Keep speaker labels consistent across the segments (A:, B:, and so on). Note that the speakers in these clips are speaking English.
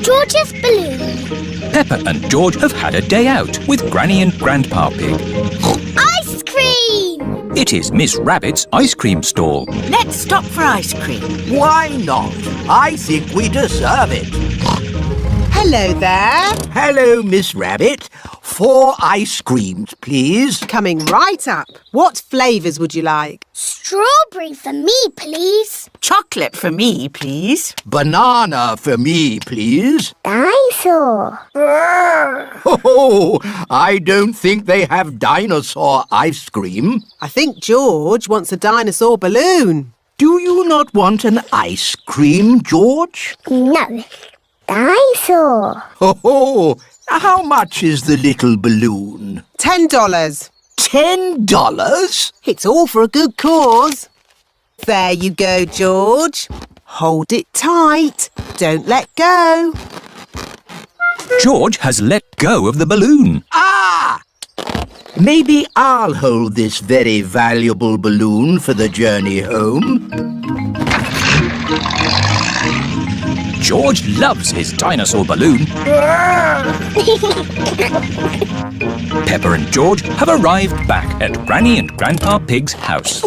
A: George's balloon.
B: Peppa and George have had a day out with Granny and Grandpa Pig.
A: Ice cream!
B: It is Miss Rabbit's ice cream stall.
C: Let's stop for ice cream.
D: Why not? I think we deserve it.
E: Hello there.
D: Hello, Miss Rabbit. 4 ice creams, please.
E: Coming right up. What flavours would you like?
A: Strawberry for me, please.
C: Chocolate for me, please.
D: Banana for me, please.
A: Dinosaur.
D: Oh, I don't think they have dinosaur ice cream.
E: I think George wants a dinosaur balloon.
D: Do you not want an ice cream, George?
A: No. Dinosaur.
D: Oh, how much is the little balloon?
E: $10.
D: $10?
E: It's all for a good cause. There you go, George. Hold it tight. Don't let go.
B: George has let go of the balloon.
D: Ah! Maybe I'll hold this very valuable balloon for the journey home.
B: George loves his dinosaur balloon. Peppa and George have arrived back at Granny and Grandpa Pig's house.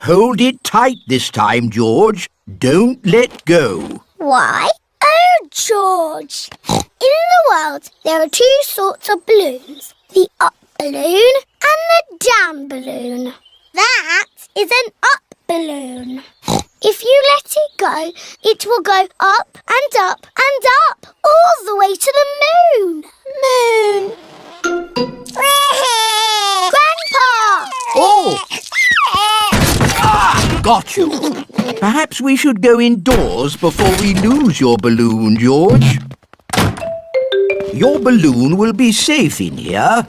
D: Hold it tight this time, George. Don't let go.
A: Why? Oh, George. In the world, there are 2 sorts of balloons. The up balloon and the down balloon. That is an up balloon. If you let it go, it will go up and up and up, all the way to the moon. Moon. Grandpa!
D: Oh! Ah, got you. Perhaps we should go indoors before we lose your balloon, George. Your balloon will be safe in here.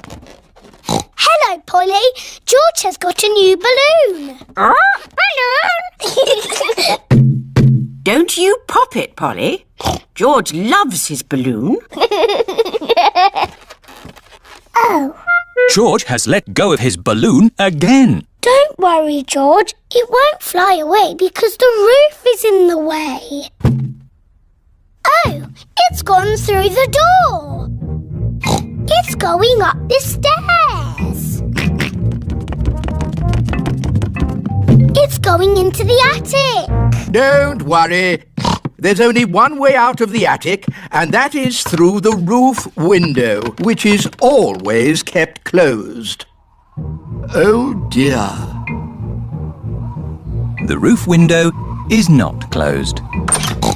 A: Hello, Polly. George has got a new balloon. Balloon!
C: Don't you pop it, Polly. George loves his balloon.
A: Oh.
B: George has let go of his balloon again.
A: Don't worry, George. It won't fly away because the roof is in the way. Oh, it's gone through the door. It's going up the stairs. It's going into the attic.
D: Don't worry. There's only one way out of the attic, and that is through the roof window, which is always kept closed. Oh, dear.
B: The roof window is not closed.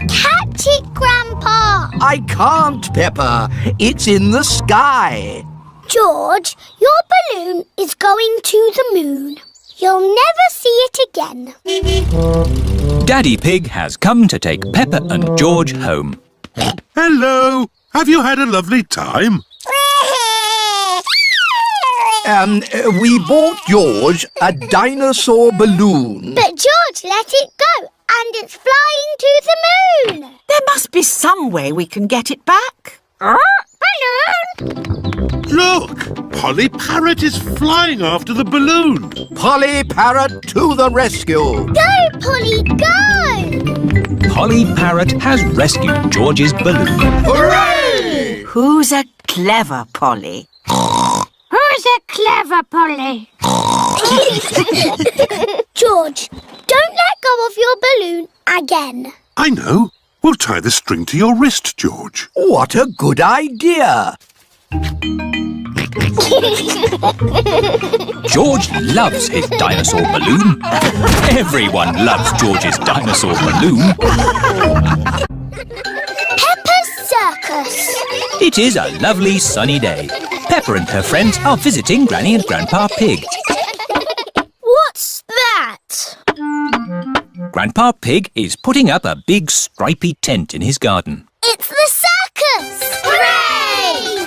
A: Catch it, Grandpa.
D: I can't, Peppa. It's in the sky.
A: George, your balloon is going to the moon. You'll never see it again.
B: Daddy Pig has come to take Peppa and George home.
F: Hello. Have you had a lovely time?
D: We bought George a dinosaur balloon.
A: But George let it go, and it's flying to the moon.
C: There must be some way we can get it back.
A: Balloon!
F: Look! Polly Parrot is flying after the balloon.
D: Polly Parrot to the rescue.
A: Go, Polly, go!
B: Polly Parrot has rescued George's balloon.
D: Hooray!
C: Who's a clever Polly?
A: Who's a clever Polly? George, don't let go of your balloon again.
F: I know. We'll tie the string to your wrist, George.
D: What a good idea.
B: George loves his dinosaur balloon. Everyone loves George's dinosaur balloon.
A: Peppa's Circus.
B: It is a lovely sunny day. Peppa and her friends are visiting Granny and Grandpa Pig.
A: What's that?
B: Grandpa Pig is putting up a big stripy tent in his garden.
A: It's the circus! Hooray!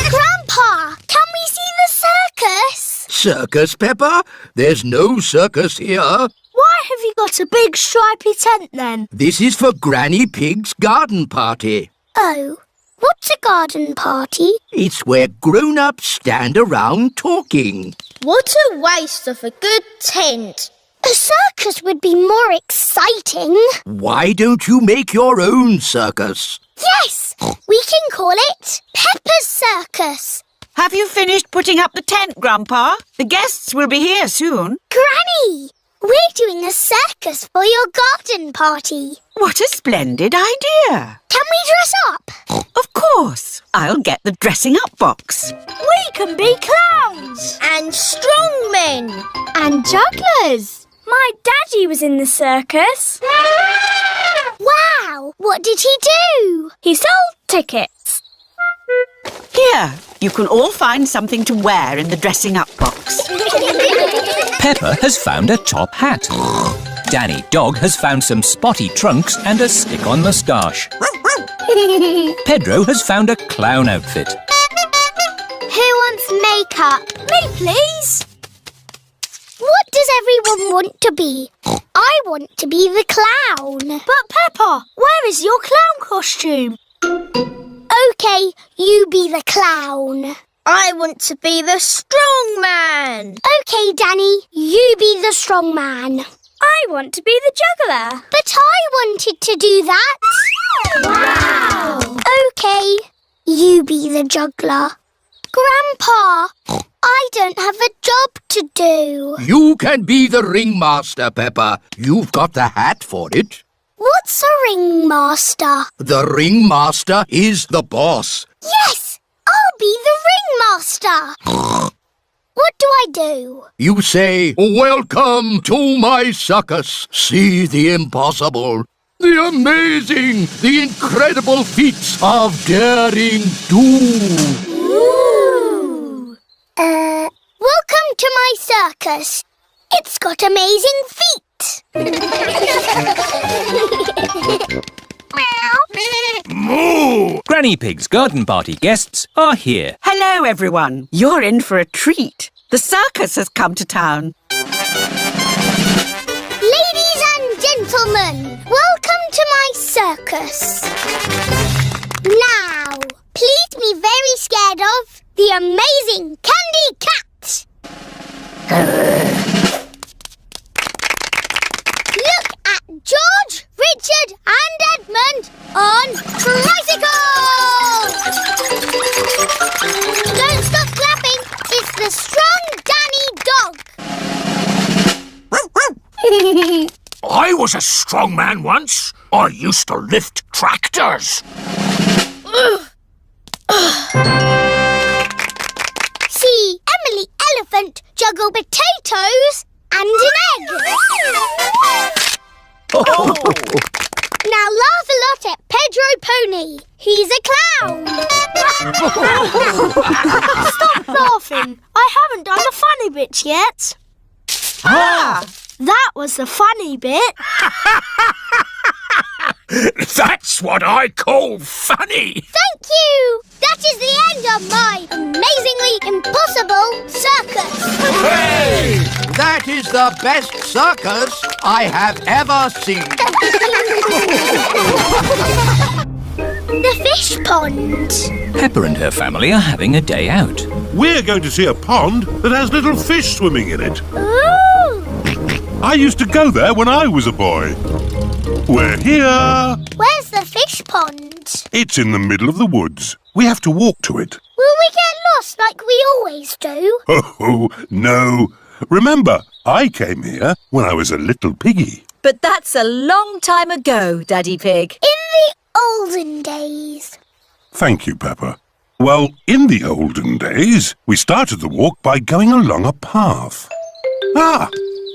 A: Grandpa, can we see the circus?
D: Circus, Peppa? There's no circus here.
A: Why have you got a big stripy tent then?
D: This is for Granny Pig's garden party.
A: Oh, what's a garden party?
D: It's where grown-ups stand around talking.
A: What a waste of a good tent. A circus would be more exciting.
D: Why don't you make your own circus?
A: Yes! We can call it Peppa's Circus.
C: Have you finished putting up the tent, Grandpa? The guests will be here soon.
A: Granny, we're doing a circus for your garden party.
C: What a splendid idea.
A: Can we dress up?
C: Of course. I'll get the dressing up box.
A: We can be clowns. And strongmen.
G: And jugglers. My daddy was in the circus.
A: Wow! What did he do?
G: He sold tickets.
C: Here, you can all find something to wear in the dressing up box.
B: Peppa has found a top hat. Danny Dog has found some spotty trunks and a stick-on moustache. Pedro has found a clown outfit.
A: Who wants makeup? Me, please. What does everyone want to be? I want to be the clown. But Peppa, where is your clown costume? OK, you be the clown. I want to be the strong man. OK, Danny, you be the strong man.
G: I want to be the juggler.
A: But I wanted to do that. Wow! OK, you be the juggler. Grandpa, I don't have a job to do.
D: You can be the ringmaster, Peppa. You've got the hat for it.
A: What's a ringmaster?
D: The ringmaster is the boss.
A: Yes! I'll be the ringmaster. What do I do?
D: You say, "Welcome to my circus. See the impossible, the amazing, the incredible feats of daring do."
A: Ooh. Welcome to my circus. It's got amazing feet.
F: Moo!
B: Granny Pig's garden party guests are here.
C: Hello, everyone. You're in for a treat. The circus has come to town.
A: Ladies and gentlemen, welcome to my circus. Now, please be very scared of the amazing Candy Cat. Look at George, Richard and Edmund on tricycles! Don't stop clapping. It's the strong Danny Dog.
F: I was a strong man once. I used to lift tractors.
A: See Emily Elephant juggle potatoes and an egg. Now laugh a lot at Pedro Pony. He's a clown. Stop laughing. I haven't done the funny bit yet. That was the funny bit.
F: That's what I call funny.
A: Thank you. That is the end of my amazingly impossible circus.
D: Hooray! That is the best circus I have ever seen.
A: The fish pond.
B: Peppa and her family are having a day out.
F: We're going to see a pond that has little fish swimming in it.
A: Ooh.
F: I used to go there when I was a boy. We're here.
A: Where's the fish pond?
F: It's in the middle of the woods. We have to walk to it.
A: Will we get lost like we always do?
F: Oh, no. Remember, I came here when I was a little piggy.
H: But that's a long time ago, Daddy Pig.
A: In the olden days.
F: Thank you, Peppa. Well, in the olden days, we started the walk by going along a path. Ah,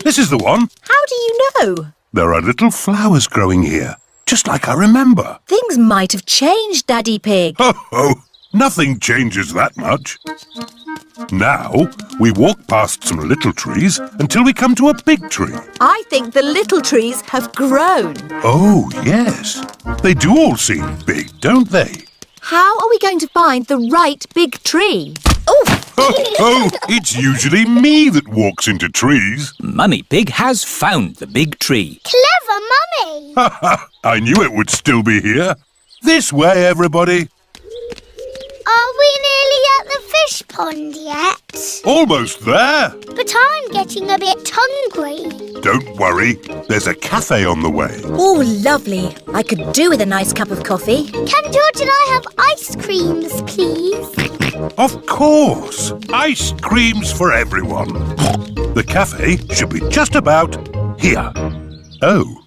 F: this is the one.
H: How do you know?
F: There are little flowers growing here, just like I remember.
H: Things might have changed, Daddy Pig.
F: Oh, nothing changes that much. Now, we walk past some little trees until we come to a big tree.
H: I think the little trees have grown.
F: Oh, yes. They do all seem big, don't they?
H: How are we going to find the right big tree?
F: Oh, it's usually me that walks into trees.
B: Mummy Pig has found the big tree.
A: Clever Mummy.
F: I knew it would still be here. This way, everybody.
A: Are we nearly at the fish pond yet.
F: Almost there.
A: But I'm getting a bit hungry.
F: Don't worry, there's a cafe on the way.
H: Oh, lovely. I could do with a nice cup of coffee.
A: Can George and I have ice creams, please?
F: Of course, ice creams for everyone. The cafe should be just about here. Oh,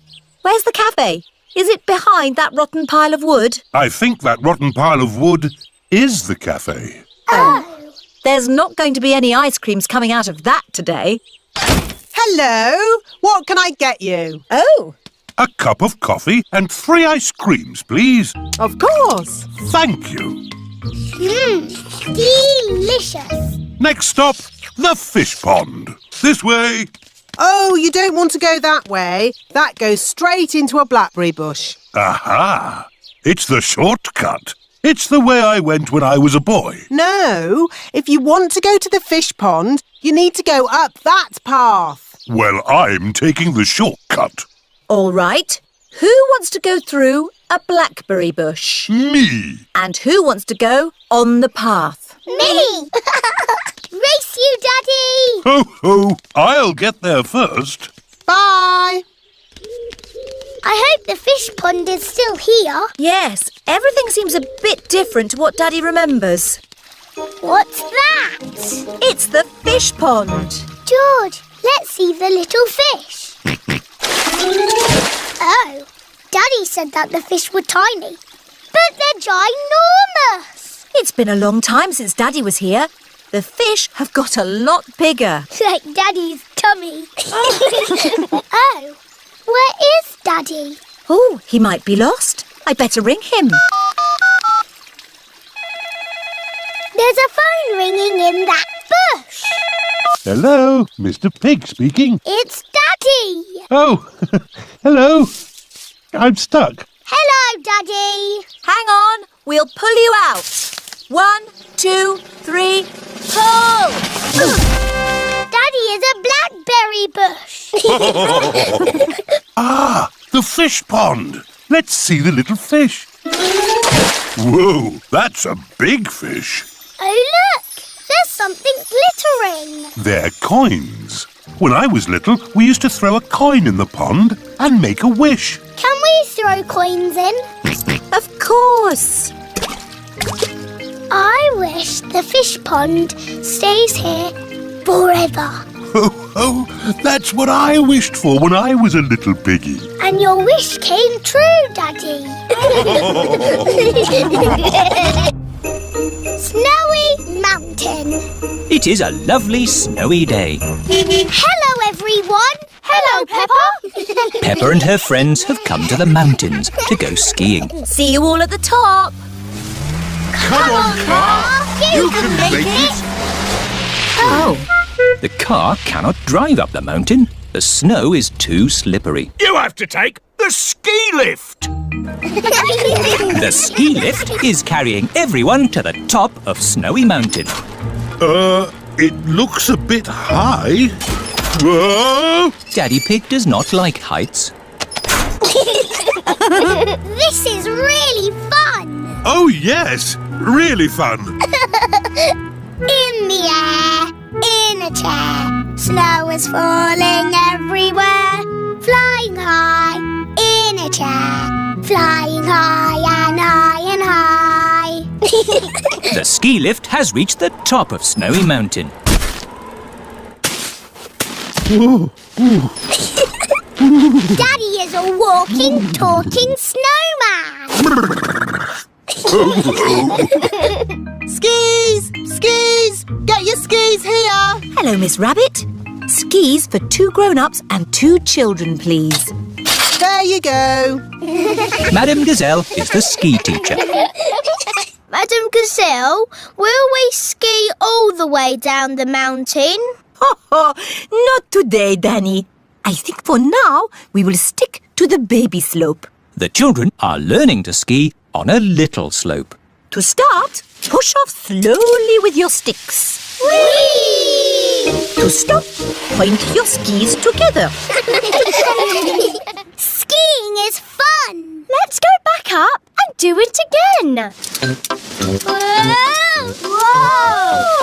H: Where's the cafe? Is it behind that rotten pile of wood?
F: I think that rotten pile of wood is the cafe.
H: There's not going to be any ice creams coming out of that today.
E: Hello, what can I get you?
H: Oh,
F: A cup of coffee and 3 ice creams, please.
E: Of course.
F: Thank you.
A: Delicious.
F: Next stop, the fish pond. This way.
E: Oh, you don't want to go that way. That goes straight into a blackberry bush.
F: Aha! It's the shortcut. It's the way I went when I was a boy.
E: No, if you want to go to the fish pond, you need to go up that path.
F: Well, I'm taking the shortcut.
H: all right. Who wants to go through a blackberry bush?
F: Me.
H: And who wants to go on the path?
A: Me! Race you, Daddy!
F: Ho, ho. I'll get there first.
E: Bye.
A: I hope the fish pond is still here.
H: Yes, everything seems a bit different to what Daddy remembers.
A: What's that?
H: It's the fish pond.
A: George, let's see the little fish. Oh, Daddy said that the fish were tiny, but they're ginormous.
H: It's been a long time since Daddy was here. The fish have got a lot bigger.
A: Like Daddy's tummy. Oh, where is Daddy?
H: Oh, he might be lost. I'd better ring him.
A: There's a phone ringing in that bush.
F: Hello, Mr. Pig speaking.
A: It's Daddy.
F: Oh, hello. I'm stuck.
A: Hello, Daddy.
H: Hang on, we'll pull you out. 1, 2, 3, pull!
A: Daddy is a blackberry bush.
F: Ah, the fish pond. Let's see the little fish. Whoa, that's a big fish.
A: Oh, look. There's something glittering.
F: They're coins. When I was little, we used to throw a coin in the pond and make a wish.
A: Can we throw coins in?
H: Of course.
A: I wish the fish pond stays here forever.
F: Oh, that's what I wished for when I was a little piggy.
A: And your wish came true, Daddy. Snowy Mountain.
B: It is a lovely snowy day.
A: Hello, everyone. Hello, Peppa.
B: Peppa and her friends have come to the mountains to go skiing.
H: See you all at the top.
F: Come on, car.
A: You can make it.
H: Oh,
B: The car cannot drive up the mountain. The snow is too slippery.
D: You have to take the ski lift.
B: The ski lift is carrying everyone to the top of Snowy Mountain.
F: It looks a bit high. Whoa!
B: Daddy Pig does not like heights.
A: This is really fun.
F: Oh, yes. Really fun.
A: In the air, in a chair. Snow is falling everywhere. Flying high, in a chair. Flying high and high and high.
B: The ski lift has reached the top of Snowy Mountain.
A: Daddy is a walking, talking snowman.
E: Skis! Skis! Get your skis here!
H: hello, Miss Rabbit. Skis for 2 grown-ups and 2 children, please.
E: There you go.
B: Madame Gazelle is the ski teacher.
A: Madam Gazelle, will we ski all the way down the mountain?
H: Not today, Danny. I think for now we will stick to the baby slope.
B: The children are learning to ski on a little slope.
H: To start, push off slowly with your sticks.
A: Whee!
H: To stop, point your skis together.
A: Skiing is fun.
G: Let's go back up and do it again.
A: Whoa! Whoa!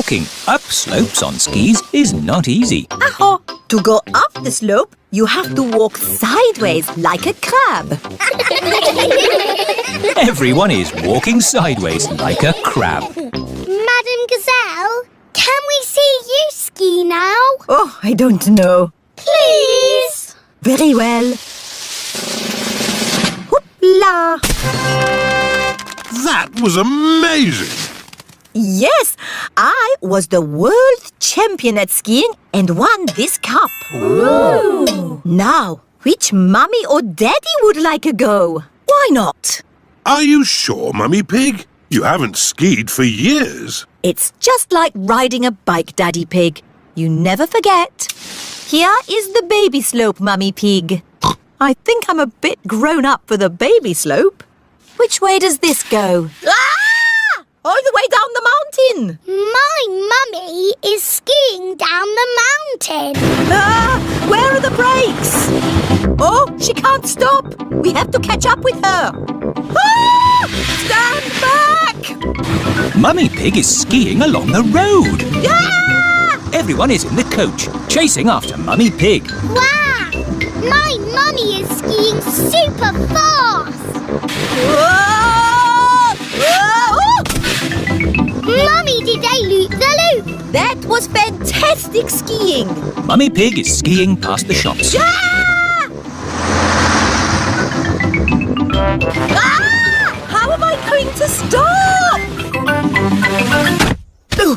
B: walking up slopes on skis is not easy.
H: Aha! To go up the slope, you have to walk sideways like a crab.
B: Everyone is walking sideways like a crab.
A: Madam Gazelle, can we see you ski now?
H: Oh, I don't know.
A: Please?
H: Very well. Hoopla!
F: That was amazing!
H: Yes, I was the world champion at skiing and won this cup. Ooh. Now, which mummy or daddy would like a go? Why not?
F: Are you sure, Mummy Pig? You haven't skied for years.
H: It's just like riding a bike, Daddy Pig. You never forget. Here is the baby slope, Mummy Pig. I think I'm a bit grown up for the baby slope. Which way does this go? Ah! All the way down the mountain.
A: My mummy is skiing down the mountain.
H: Ah! Where are the brakes? Oh, she can't stop. We have to catch up with her. Ah! Stand back!
B: Mummy Pig is skiing along the road.
H: Ah!
B: Everyone is in the coach, chasing after Mummy Pig.
A: Wow! My mummy is skiing super fast.
H: Whoa! Whoa!
A: Mummy did a loop-the-loop.
H: That was fantastic skiing.
B: Mummy Pig is skiing past the shops.
H: Ah! Ah! How am I going to stop? Ooh.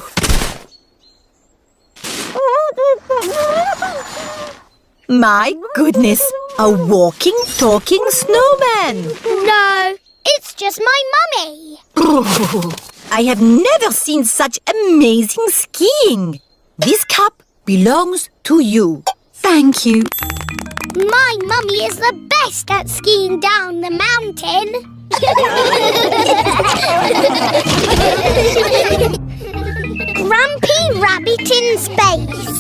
H: My goodness, a walking, talking snowman.
A: No, it's just my mummy.
H: I have never seen such amazing skiing. This cup belongs to you. Thank you.
A: My mummy is the best at skiing down the mountain. Grumpy Rabbit in space.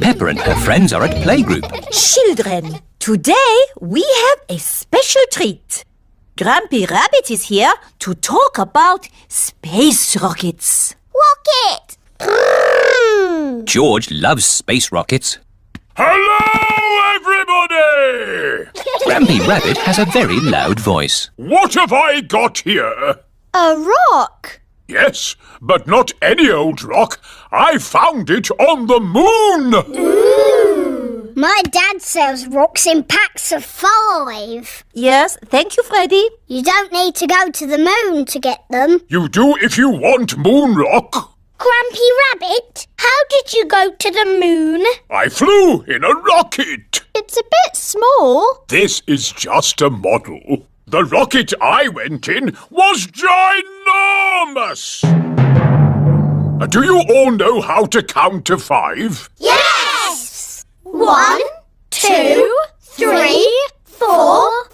B: Peppa and her friends are at playgroup.
H: Children, today we have a special treat. Grumpy Rabbit is here to talk about space rockets.
A: Rocket.
B: George loves space rockets.
F: Hello, everybody!
B: Grampy Rabbit has a very loud voice.
F: What have I got here?
G: A rock.
F: Yes, but not any old rock. I found it on the moon!
A: My dad sells rocks in packs of 5.
H: Yes, thank you, Freddy.
A: You don't need to go to the moon to get them.
F: You do if you want moon rock.
A: Grumpy Rabbit, how did you go to the moon?
F: I flew in a rocket.
G: It's a bit small.
F: This is just a model. The rocket I went in was ginormous! Do you all know how to count to 5?
A: Yes! 1, 2, 3, 4,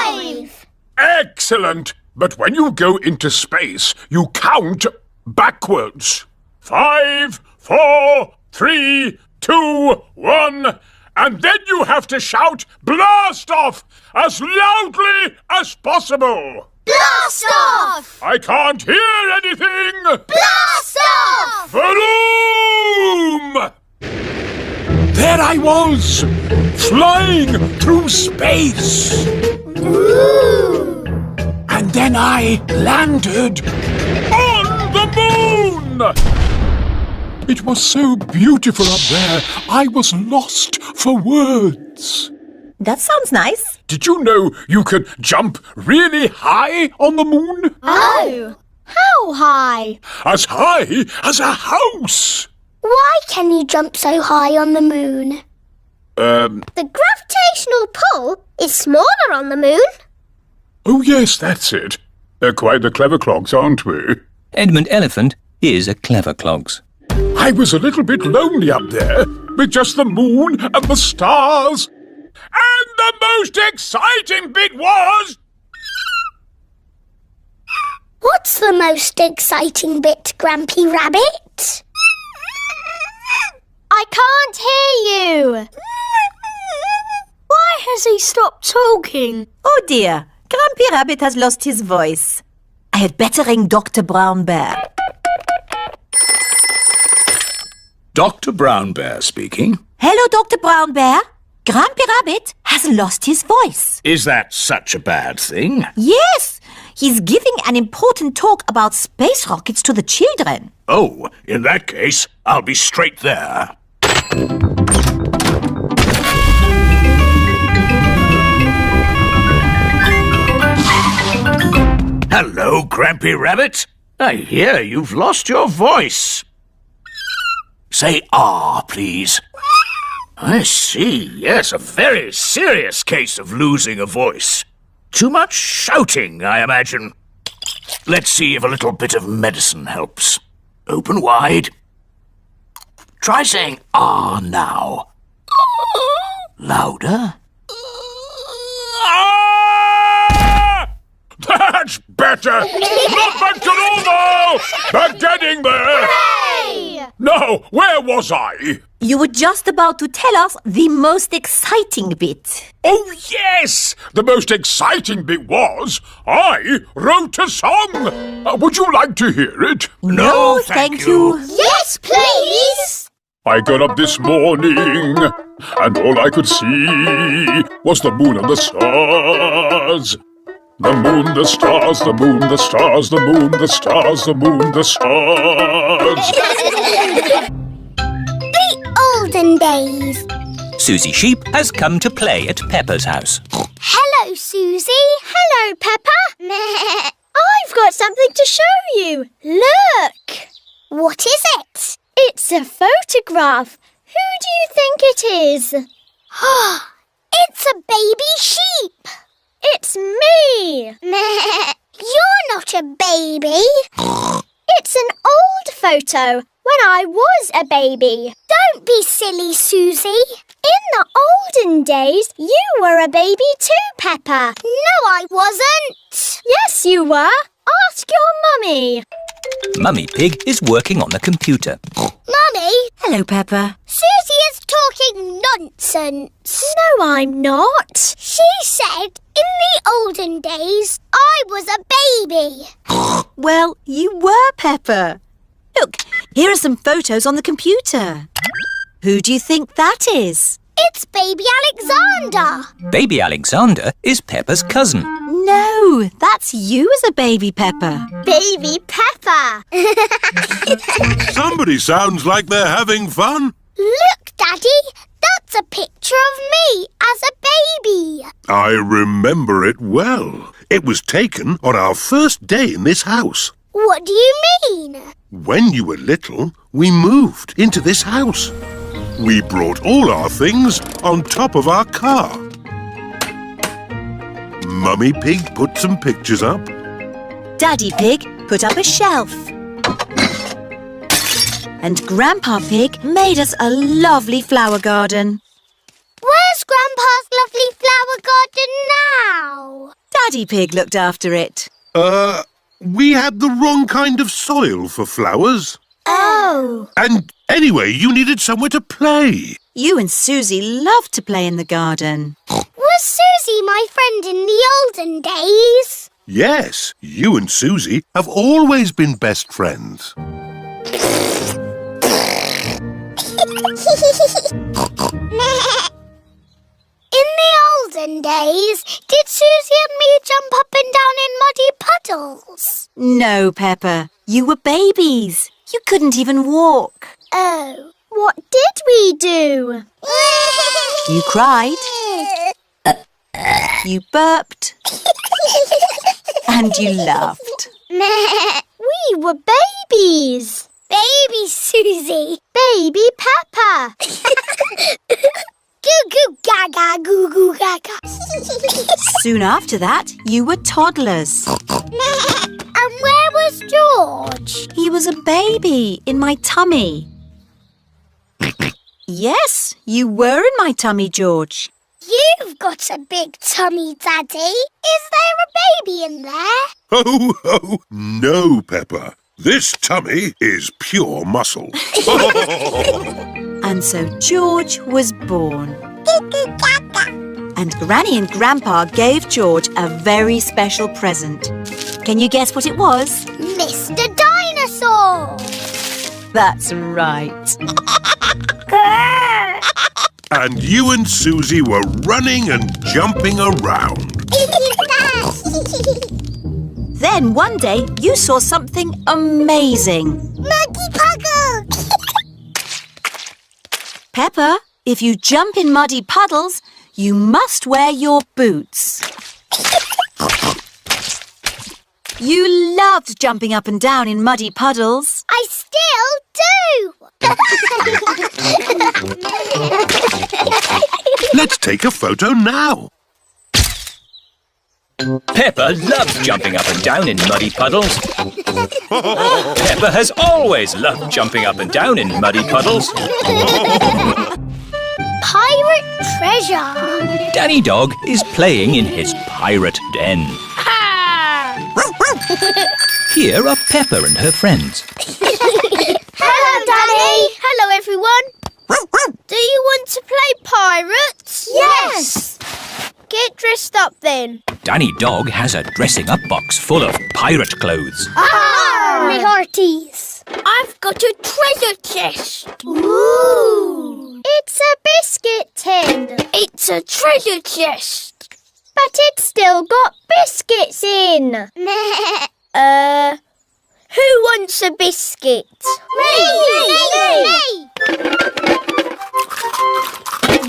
A: 5.
F: Excellent! But when you go into space, you count backwards. 5, 4, 3, 2, 1... And then you have to shout, "Blast off!" as loudly as possible.
A: Blast off!
F: I can't hear anything.
A: Blast off!
F: Vroom! There I was, flying through space.
A: Ooh!
F: And then I landed on the moon. It was so beautiful up there, I was lost for words.
H: That sounds nice.
F: Did you know you can jump really high on the moon?
G: Oh, how high?
F: As high as a house.
A: Why can you jump so high on the moon? The gravitational pull is smaller on the moon.
F: Oh yes, that's it. They're quite the clever clogs, aren't we?
B: Edmund Elephant is a clever clogs.
F: I was a little bit lonely up there, with just the moon and the stars. And the most exciting bit was...
A: What's the most exciting bit, Grampy Rabbit?
G: I can't hear you. Why has he stopped talking?
H: Oh dear, Grumpy Rabbit has lost his voice. I had better ring Dr. Brown Bear.
I: Dr. Brown Bear speaking.
H: Hello, Dr. Brown Bear. Grampy Rabbit has lost his voice.
I: Is that such a bad thing?
H: Yes, he's giving an important talk about space rockets to the children.
I: Oh, in that case, I'll be straight there. Hello, Grampy Rabbit. I hear you've lost your voice. Say ah, please. I see, yes, a very serious case of losing a voice. Too much shouting, I imagine. Let's see if a little bit of medicine helps. Open wide. Try saying ah now. Louder.
F: That's better! Not back to normal! Back getting there!
A: Hooray!
F: Now, where was I?
H: You were just about to tell us the most exciting bit.
F: Oh, yes! The most exciting bit was I wrote a song! Would you like to hear it?
H: No, thank you.
A: Yes, please!
F: I got up this morning, and all I could see was the moon and the stars. The moon, the stars, the moon, the stars, the moon, the stars, the moon, the stars.
A: The olden days.
B: Susie Sheep has come to play at Peppa's house.
A: Hello, Susie. Hello, Peppa.
G: I've got something to show you. Look!
A: What is it?
G: It's a photograph. Who do you think it is?
A: It's a baby sheep.
G: It's me!
A: You're not a baby.
G: It's an old photo when I was a baby.
A: Don't be silly, Susie.
G: In the olden days, you were a baby too, Peppa.
A: No, I wasn't.
G: Yes, you were. Ask your mummy.
B: Mummy Pig is working on the computer.
A: Mummy,
H: Hello, Peppa.
A: Susie is talking nonsense.
G: No, I'm not.
A: She said in the olden days I was a baby.
H: Well, you were, Peppa. Look, here are some photos on the computer. Who do you think that is?
A: It's baby Alexander.
B: Baby Alexander is Peppa's cousin.
H: No, that's you as a baby, Peppa.
A: Baby Peppa.
J: Somebody sounds like they're having fun.
A: Look, Daddy, that's a picture of me as a baby.
J: I remember it well. It was taken on our first day in this house.
A: What do you mean?
J: When you were little, we moved into this house. We brought all our things on top of our car. Mummy Pig put some pictures up.
H: Daddy Pig put up a shelf. And Grandpa Pig made us a lovely flower garden.
A: Where's Grandpa's lovely flower garden now?
H: Daddy Pig looked after it.
J: We had the wrong kind of soil for flowers.
A: Oh.
J: And anyway, you needed somewhere to play.
H: You and Susie loved to play in the garden.
A: Was Susie my friend in the olden days?
J: Yes, you and Susie have always been best friends.
A: In the olden days, did Susie and me jump up and down in muddy puddles?
H: No, Peppa. You were babies. You couldn't even walk.
A: Oh.
G: What did we do?
H: You cried. You burped. And you laughed.
G: We were babies.
A: Baby Susie.
G: Baby Peppa.
A: Goo goo gaga, goo goo gaga.
H: Soon after that, you were toddlers.
A: And where was George?
H: He was a baby in my tummy. Yes, you were in my tummy, George.
A: You've got a big tummy, Daddy. Is there a baby in there?
J: Ho, ho! No, Peppa. This tummy is pure muscle.
H: And so George was born. And Granny and Grandpa gave George a very special present. Can you guess what it was?
A: Mr. Dinosaur.
H: That's right.
J: And you and Susie were running and jumping around.
H: Then one day you saw something amazing.
A: Muddy puddle!
H: Peppa, if you jump in muddy puddles, you must wear your boots. You loved jumping up and down in muddy puddles.
A: I still do!
J: Let's take a photo now.
B: Peppa loves jumping up and down in muddy puddles. Peppa has always loved jumping up and down in muddy puddles.
A: Pirate treasure!
B: Danny Dog is playing in his pirate den. Here are Peppa and her friends.
A: Hello, Danny!
G: Hello, everyone. Do you want to play pirates?
A: Yes!
G: Get dressed up then.
B: Danny Dog has a dressing up box full of pirate clothes.
A: Me hearties!
G: I've got a treasure chest.
A: Ooh! It's a biscuit tin.
G: It's a treasure chest.
A: But it's still got biscuits in.
G: Who wants a biscuit?
A: Me!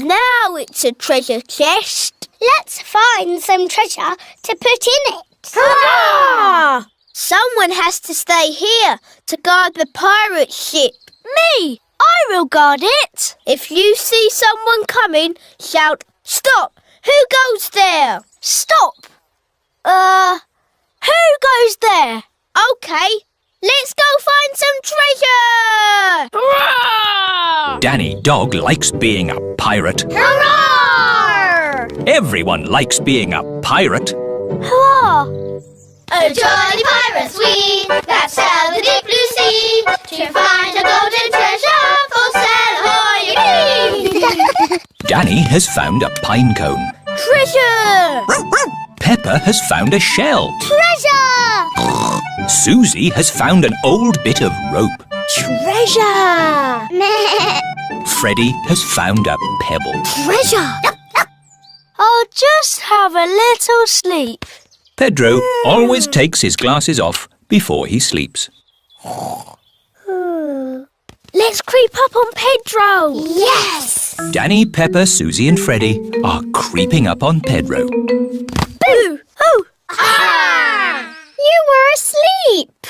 G: Now it's a treasure chest.
A: Let's find some treasure to put in it.
G: Hurrah! Someone has to stay here to guard the pirate ship. Me! I will guard it. If you see someone coming, shout, "Stop! Who goes there?" Stop! Who goes there? Okay, let's go find some treasure! Hurrah!
B: Danny Dog likes being a pirate.
G: Hurrah!
B: Everyone likes being a pirate.
G: Hurrah!
A: A jolly pirates we, that sail the deep blue sea, to find a golden treasure for sail ahoy!
B: Danny has found a pine cone.
G: Treasure!
B: Peppa has found a shell.
A: Treasure!
B: Susie has found an old bit of rope.
G: Treasure!
B: Freddie has found a pebble.
G: Treasure! I'll just have a little sleep.
B: Pedro always takes his glasses off before he sleeps.
G: Let's creep up on Pedro.
A: Yes!
B: Danny, Peppa, Susie and Freddie are creeping up on Pedro.
G: Boo! Oh!
A: Ah! You were asleep.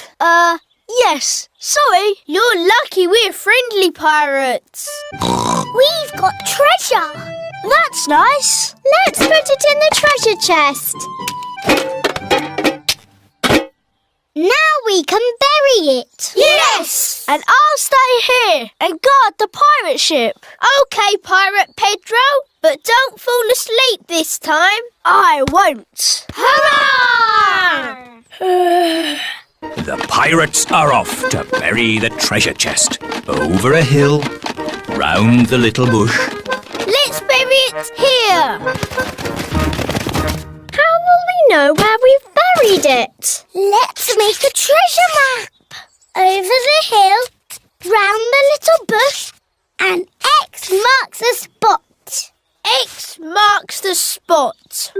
G: Yes. Sorry. You're lucky we're friendly pirates.
A: We've got treasure.
G: That's nice.
A: Let's put it in the treasure chest. Now we can bury it.
G: Yes! And I'll stay here and guard the pirate ship. OK, Pirate Pedro, but don't fall asleep this time. I won't.
A: Hurrah!
B: The pirates are off to bury the treasure chest. Over a hill, round the little bush.
G: Let's bury it here.
A: How will we know where we've buried it? Let's make a treasure map. Over the hill, round the little bush, and X marks the spot.
G: X marks the spot.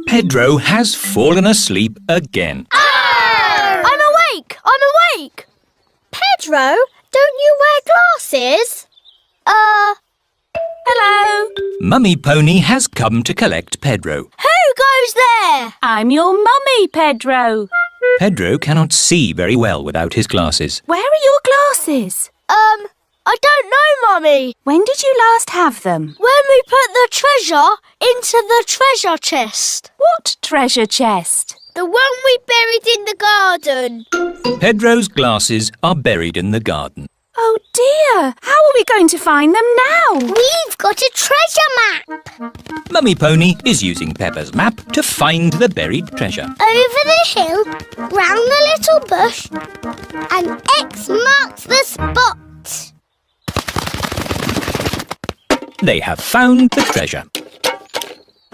B: Pedro has fallen asleep again.
G: I'm awake! I'm awake!
A: Pedro, don't you wear glasses?
G: Hello.
B: Mummy Pony has come to collect Pedro.
G: Who goes there?
K: I'm your mummy, Pedro.
B: Pedro cannot see very well without his glasses.
K: Where are your glasses?
G: I don't know, Mummy.
K: When did you last have them?
G: When we put the treasure into the treasure chest.
K: What treasure chest?
G: The one we buried in the garden.
B: Pedro's glasses are buried in the garden.
K: Oh dear, how are we going to find them now?
A: We've got a treasure map.
B: Mummy Pony is using Peppa's map to find the buried treasure.
A: Over the hill, round the little bush, and X marks the spot.
B: They have found the treasure.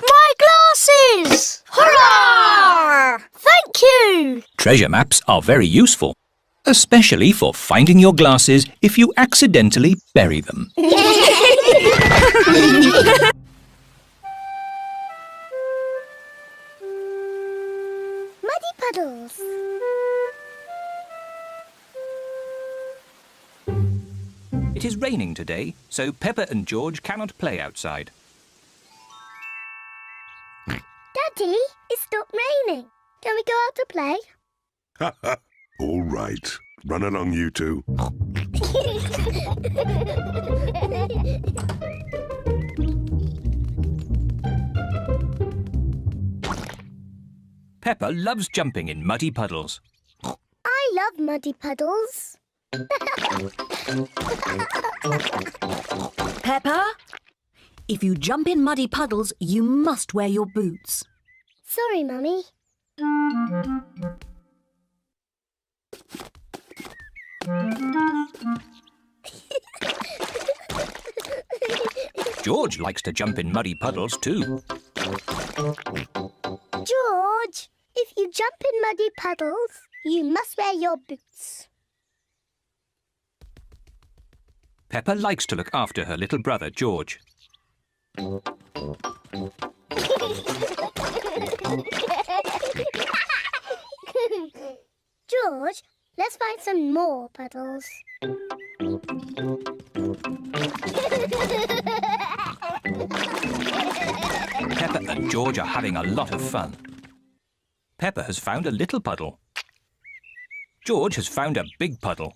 G: My glasses! Hurrah! Thank you!
B: Treasure maps are very useful, especially for finding your glasses if you accidentally bury them.
A: Muddy puddles.
B: It is raining today, so Peppa and George cannot play outside.
A: Daddy, it's stopped raining. Can we go out to play?
J: All right. Run along, you two.
B: Peppa loves jumping in muddy puddles.
A: I love muddy puddles.
H: Peppa, if you jump in muddy puddles, you must wear your boots.
A: Sorry, Mummy.
B: George likes to jump in muddy puddles too.
A: George, if you jump in muddy puddles, you must wear your boots.
B: Peppa likes to look after her little brother, George.
A: George, let's find some more puddles.
B: Peppa and George are having a lot of fun. Peppa has found a little puddle. George has found a big puddle.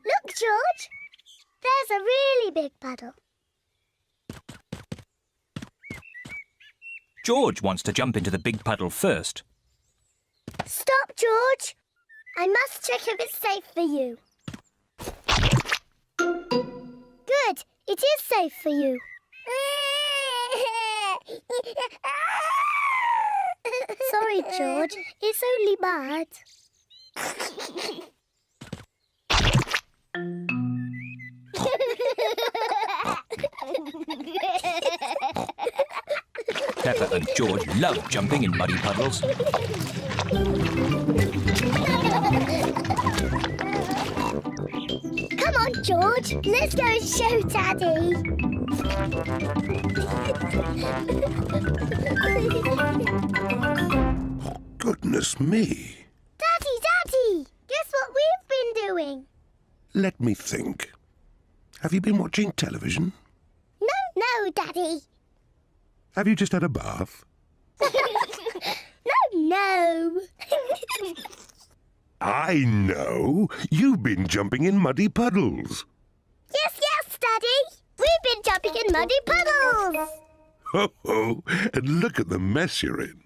A: Look, George. There's a really big puddle.
B: George wants to jump into the big puddle first.
A: Stop, George. I must check if it's safe for you. Good. It is safe for you. Sorry, George. It's only mud.
B: Peppa and George love jumping in muddy puddles.
A: Come on, George. Let's go and show Daddy.
J: Goodness me.
A: Daddy! Guess what we've been doing?
J: Let me think. Have you been watching television?
A: No, Daddy.
J: Have you just had a bath?
A: No.
J: I know. You've been jumping in muddy puddles.
A: Yes, Daddy. We've been jumping in muddy puddles.
J: Ho ho! And look at the mess you're in.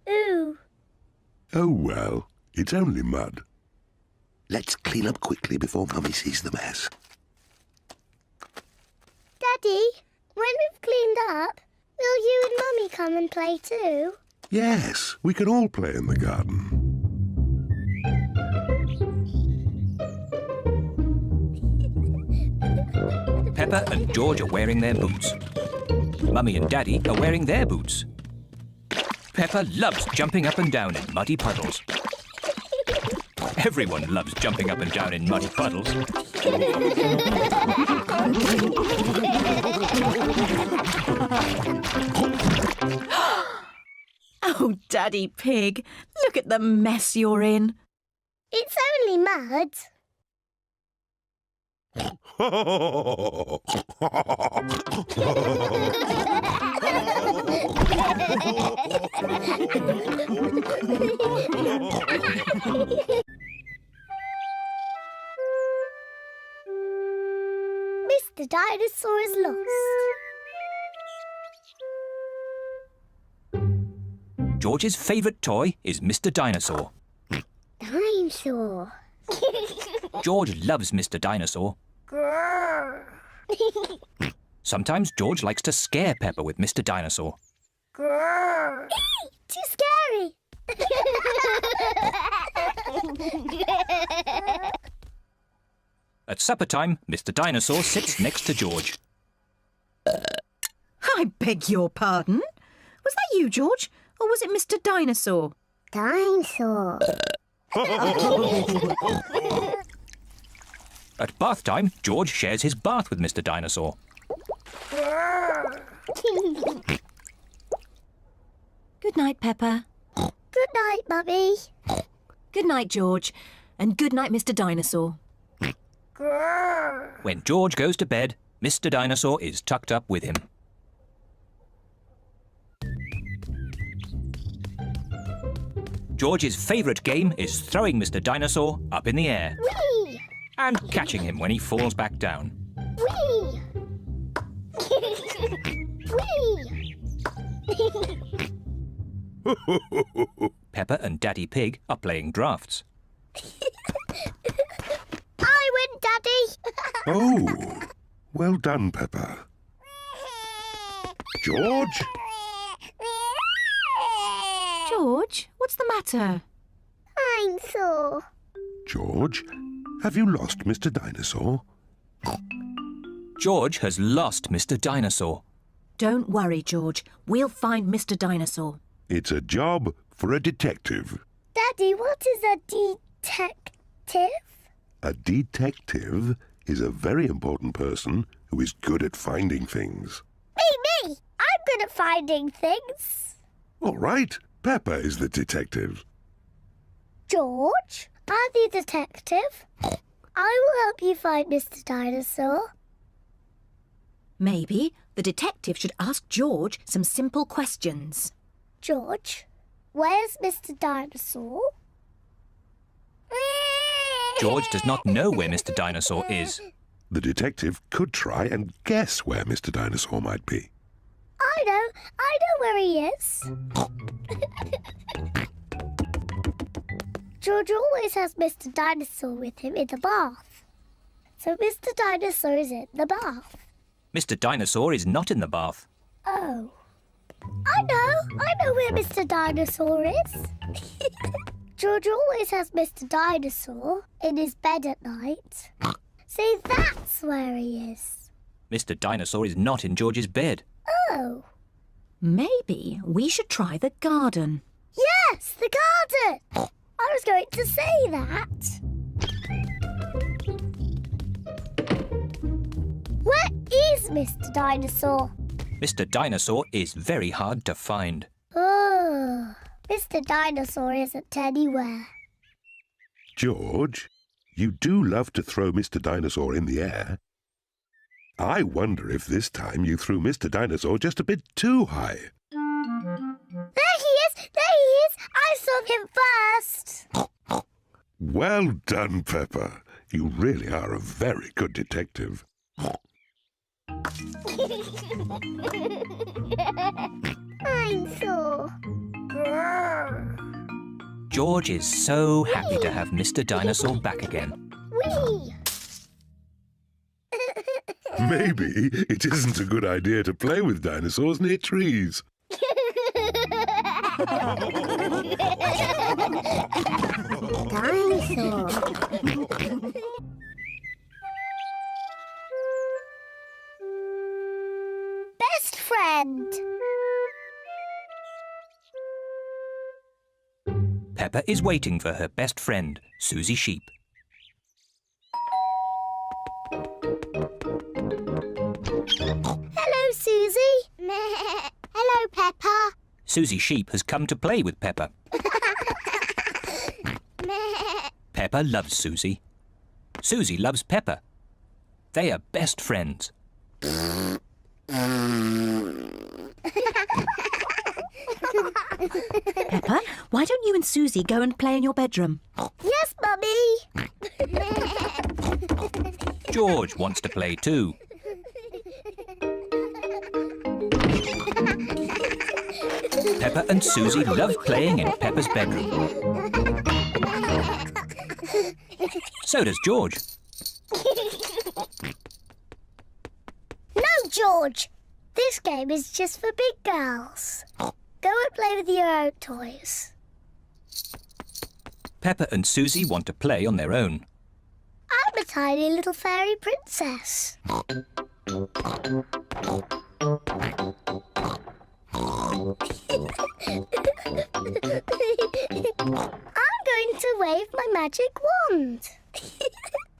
A: Ooh.
J: Oh well, it's only mud. Let's clean up quickly before Mummy sees the mess.
A: Daddy, when we've cleaned up, will you and Mummy come and play too?
J: Yes, we can all play in the garden.
B: Peppa and George are wearing their boots. Mummy and Daddy are wearing their boots. Peppa loves jumping up and down in muddy puddles. Everyone loves jumping up and down in muddy puddles.
H: Oh, Daddy Pig, look at the mess you're in.
A: It's only mud. Mr. Dinosaur is lost.
B: George's favourite toy is Mr. Dinosaur.
A: Dinosaur.
B: George loves Mr. Dinosaur.
A: Grrr.
B: Sometimes George likes to scare Peppa with Mr. Dinosaur.
A: Grrr. Too scary.
B: At supper time, Mr. Dinosaur sits next to George.
H: I beg your pardon? Was that you, George? or was it Mr. Dinosaur?
A: Dinosaur.
B: At bath time, George shares his bath with Mr. Dinosaur.
H: Good night, Peppa.
A: Good night, Mummy.
H: Good night, George. And good night, Mr. Dinosaur.
B: When George goes to bed, Mr. Dinosaur is tucked up with him. George's favourite game is throwing Mr. Dinosaur up in the air
A: Whee!
B: and catching him when he falls back down.
A: Whee! Whee!
B: Peppa and Daddy Pig are playing drafts.
A: I win, Daddy.
J: Oh, well done, Peppa. George?
H: George, what's the matter?
A: I'm sore.
J: George, have you lost Mr. Dinosaur?
B: George has lost Mr. Dinosaur.
H: Don't worry, George. We'll find Mr. Dinosaur.
J: It's a job for a detective.
A: Daddy, what is a detective?
J: A detective is a very important person who is good at finding things.
A: Me! I'm good at finding things.
J: All right, Peppa is the detective.
A: George, I'm the detective. I will help you find Mr. Dinosaur.
H: Maybe the detective should ask George some simple questions.
A: George, where's Mr. Dinosaur?
J: George does not know where Mr. Dinosaur is. The detective could try and guess where Mr. Dinosaur might be.
A: I know where he is. George always has Mr. Dinosaur with him in the bath. So Mr. Dinosaur is in the bath.
B: Mr. Dinosaur is not in the bath.
A: Oh. I know where Mr. Dinosaur is. George always has Mr. Dinosaur in his bed at night. See, that's where he is.
B: Mr. Dinosaur is not in George's bed.
A: Oh.
H: Maybe we should try the garden.
A: Yes, the garden. I was going to say that. Where is Mr. Dinosaur?
B: Mr. Dinosaur is very hard to find.
A: Oh, Mr. Dinosaur isn't anywhere.
J: George, you do love to throw Mr. Dinosaur in the air. I wonder if this time you threw Mr. Dinosaur just a bit too high.
A: There he is! There he is! I saw him first!
J: Well done, Peppa. You really are a very good detective.
A: I'm sore.
B: George is so happy to have Mr. Dinosaur back again.
A: Whee!
J: Maybe it isn't a good idea to play with dinosaurs near trees.
A: Dinosaur. Best friend.
B: Peppa is waiting for her best friend, Susie Sheep.
A: Hello, Susie. Hello, Peppa.
B: Susie Sheep has come to play with Peppa. Peppa loves Susie. Susie loves Peppa. They are best friends.
H: Peppa, why don't you and Susie go and play in your bedroom?
A: Yes, Mummy.
B: George wants to play too. Peppa and Susie love playing in Peppa's bedroom. So does George.
A: No, George. This game is just for big girls. Go and play with your own toys.
B: Peppa and Susie want to play on their own.
A: I'm a tiny little fairy princess. I'm going to wave my magic wand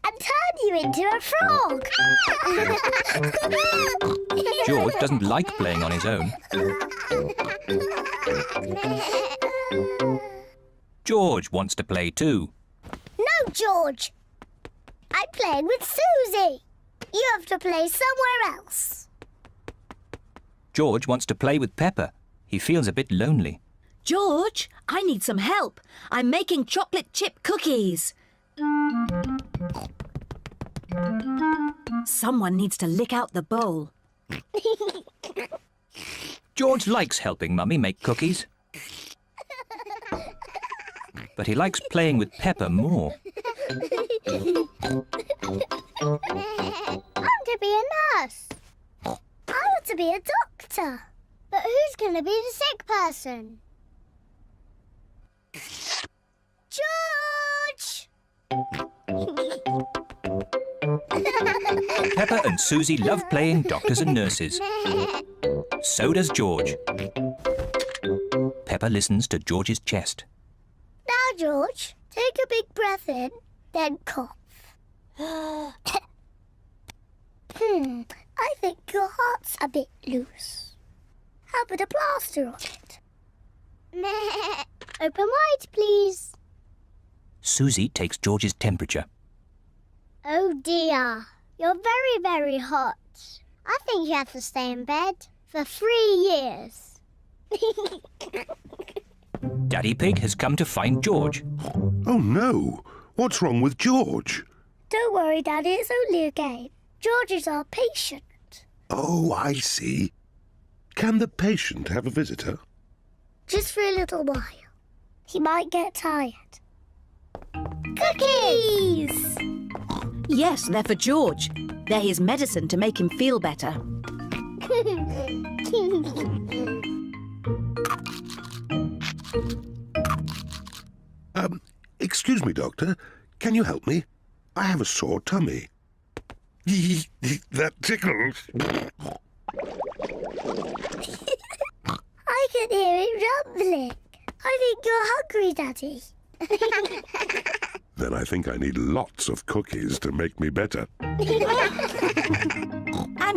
A: and turn you into a frog.
B: George doesn't like playing on his own. George wants to play too.
A: No, George. I'm playing with Susie. You have to play somewhere else.
B: George wants to play with Peppa. He feels a bit lonely.
H: George, I need some help. I'm making chocolate chip cookies. Someone needs to lick out the bowl.
B: George likes helping Mummy make cookies. But he likes playing with Peppa more.
A: I want to be a nurse. I want to be a doctor. But who's going to be the sick person? George!
B: Peppa and Susie love playing doctors and nurses. So does George. Peppa listens to George's chest.
A: Now, George, take a big breath in, then cough. I think your heart's a bit loose. How about a plaster on it? Open wide, please.
B: Susie takes George's temperature.
A: Oh dear, you're very, very hot. I think you have to stay in bed for 3 years.
B: Daddy Pig has come to find George.
J: Oh no! What's wrong with George?
A: Don't worry, Daddy, it's only a game. George is our patient.
J: Oh, I see. Can the patient have a visitor?
A: Just for a little while. He might get tired. Cookies!
H: Yes, they're for George. They're his medicine to make him feel better.
J: Excuse me, Doctor. Can you help me? I have a sore tummy. That tickles.
A: I can hear it rumbling. I think you're hungry, Daddy.
J: Then I think I need lots of cookies to make me better.
H: And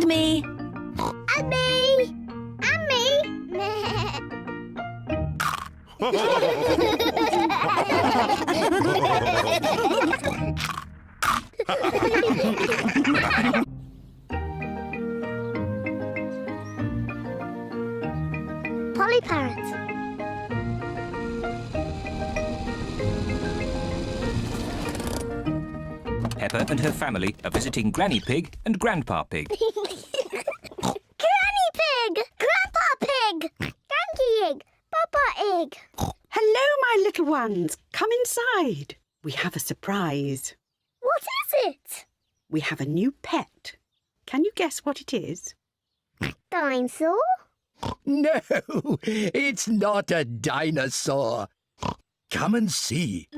H: me.
A: And me! And me! Polly Parrot.
B: Peppa and her family are visiting Granny Pig and Grandpa Pig.
A: Granny Pig! Grandpa Pig! Granky Egg! Papa Egg!
C: Hello, my little ones. Come inside. We have a surprise.
A: What is it?
C: We have a new pet. Can you guess what it is?
A: Dinosaur?
D: No, it's not a dinosaur. Come and see.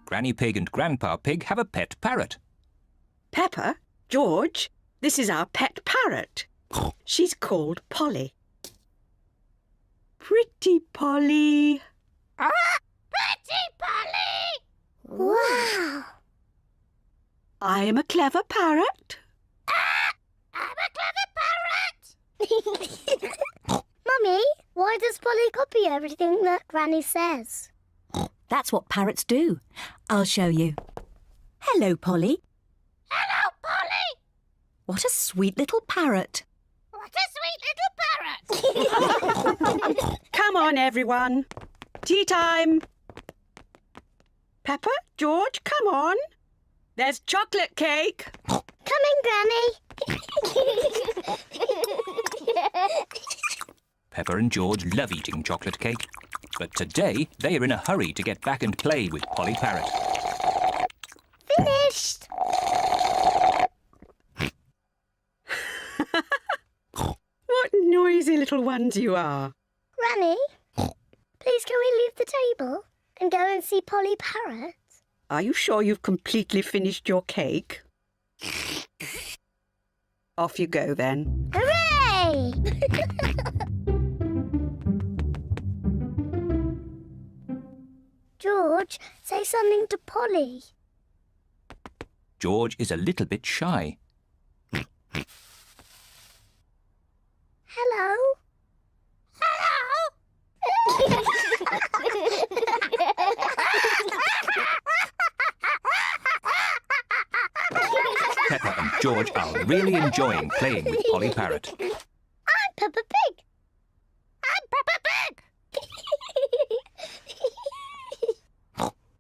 B: Granny Pig and Grandpa Pig have a pet parrot.
C: Peppa, George, this is our pet parrot. She's called Polly. Pretty Polly.
A: Pretty Polly! Wow!
C: I am a clever parrot.
A: I'm a clever parrot! Mummy, why does Polly copy everything that Granny says?
H: That's what parrots do. I'll show you. Hello, Polly.
A: Hello, Polly!
H: What a sweet little parrot.
A: What a sweet little parrot!
C: Come on, everyone. Tea time. Peppa, George, come on. There's chocolate cake.
A: Coming, Granny.
B: Peppa and George love eating chocolate cake. But today they are in a hurry to get back and play with Polly Parrot.
A: Finished!
C: What noisy little ones you are.
A: Granny, please can we leave the table and go and see Polly Parrot?
C: Are you sure you've completely finished your cake? Off you go then.
A: Hooray! George, say something to Polly.
B: George is a little bit shy.
A: Hello?
B: Peppa and George are really enjoying playing with Polly Parrot.
A: I'm Peppa Pig. I'm Peppa Pig.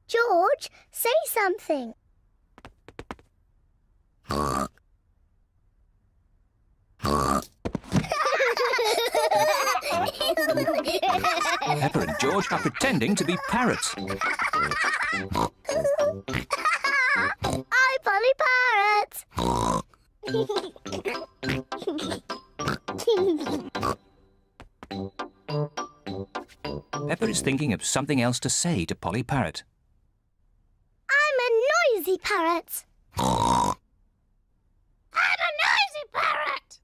A: George, say something.
B: Peppa and George are pretending to be parrots.
A: I'm Polly Parrot.
B: Peppa is thinking of something else to say to Polly Parrot.
A: I'm a noisy parrot. I'm a noisy parrot.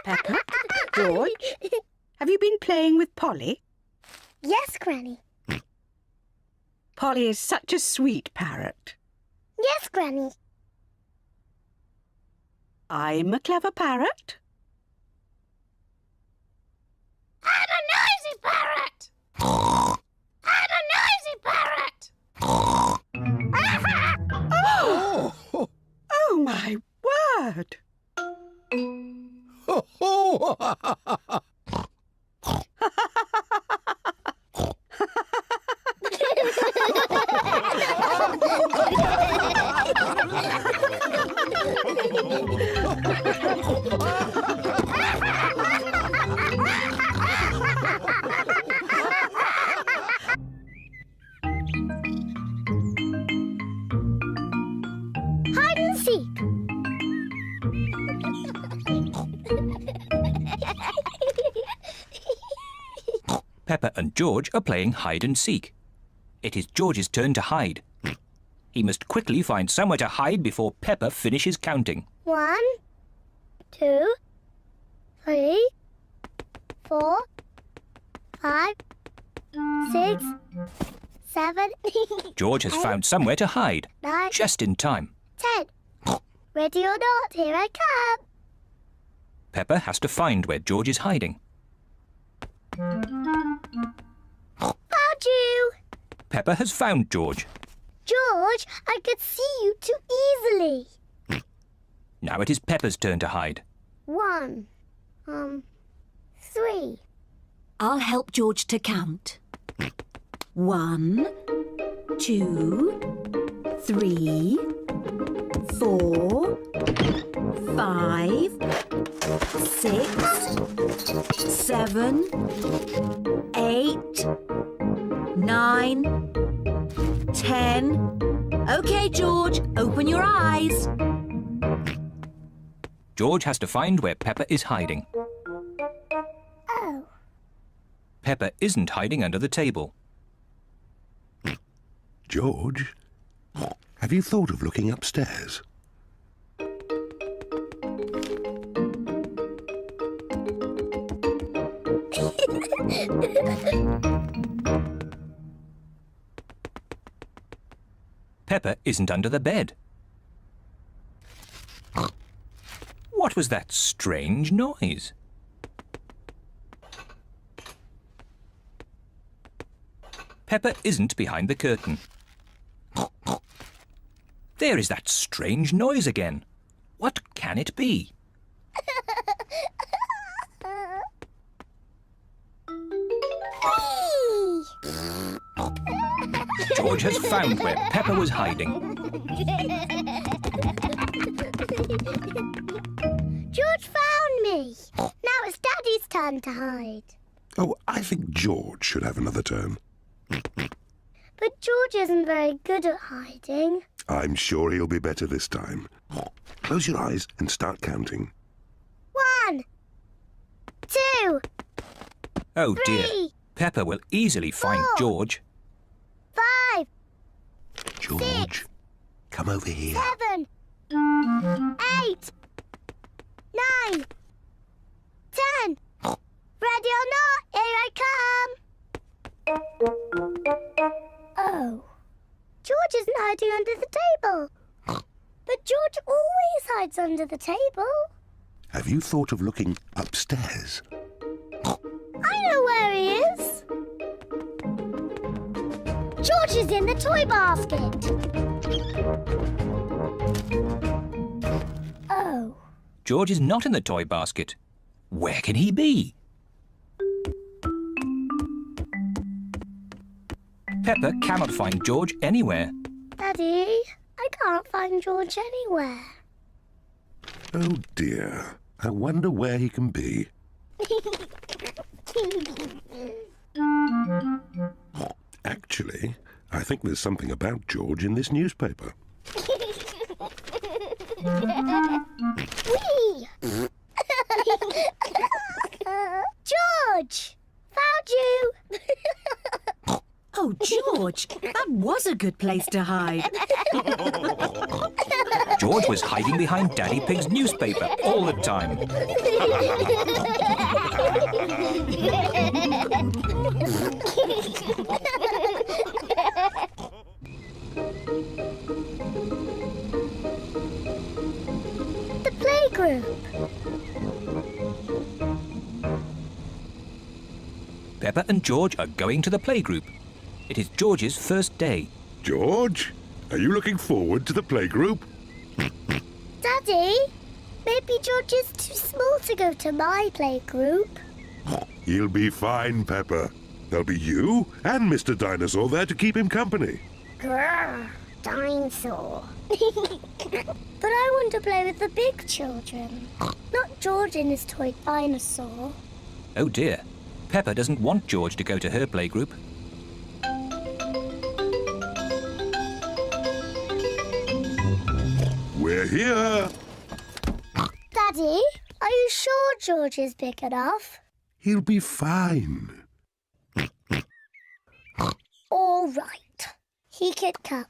C: Peppa, George, have you been playing with Polly?
A: Yes, Granny.
C: Polly is such a sweet parrot.
A: Yes, Granny.
C: I'm a clever parrot.
A: I'm a noisy parrot. I'm a noisy parrot.
C: Oh, my word!
A: Hide and seek.
B: Peppa and George are playing hide and seek. It is George's turn to hide. He must quickly find somewhere to hide before Peppa finishes counting.
A: 1, 2, 3, 4, 5, 6, 7,
B: George has found somewhere to hide,
A: 9,
B: just in time.
A: 10. Ready or not, here I come.
B: Peppa has to find where George is hiding.
A: Found you.
B: Peppa has found George.
A: George, I could see you too easily.
B: Now it is Peppa's turn to hide.
A: 1, 3.
H: I'll help George to count. 1, 2, 3, 4, 5, 6, 7, 8, 9, 10. OK, George, open your eyes.
B: George has to find where Peppa is hiding.
A: Oh.
B: Peppa isn't hiding under the table.
J: George, have you thought of looking upstairs?
B: Peppa isn't under the bed. What was that strange noise? Peppa isn't behind the curtain. There is that strange noise again. What can it be? George has found where Peppa was hiding.
A: George found me. Now it's Daddy's turn to hide.
J: Oh, I think George should have another turn.
A: But George isn't very good at hiding.
J: I'm sure he'll be better this time. Close your eyes and start counting.
A: 1, 2,
B: Oh
A: 3,
B: dear, Peppa will easily find
A: 4.
B: George.
A: 5,
J: George, come over here.
A: 7, 8, 9, 10. Ready or not, here I come. Oh, George isn't hiding under the table. But George always hides under the table.
J: Have you thought of looking upstairs?
A: I know where he is. George is in the toy basket. Oh.
B: George is not in the toy basket. Where can he be? Peppa cannot find George anywhere.
A: Daddy, I can't find George anywhere.
J: Oh dear, I wonder where he can be. Actually, I think there's something about George in this newspaper.
A: Whee! George! Found you!
H: Oh, George, that was a good place to hide.
B: George was hiding behind Daddy Pig's newspaper all the time.
A: The playgroup.
B: Peppa and George are going to the playgroup. It is George's first day.
J: George, are you looking forward to the playgroup?
A: Daddy, maybe George is too small to go to my playgroup.
J: He'll be fine, Peppa. There'll be you and Mr. Dinosaur there to keep him company.
A: Grrr, dinosaur. But I want to play with the big children, not George and his toy dinosaur.
B: Oh dear, Peppa doesn't want George to go to her playgroup.
J: We're here.
A: Daddy, are you sure George is big enough?
J: He'll be fine.
A: All right. He can come.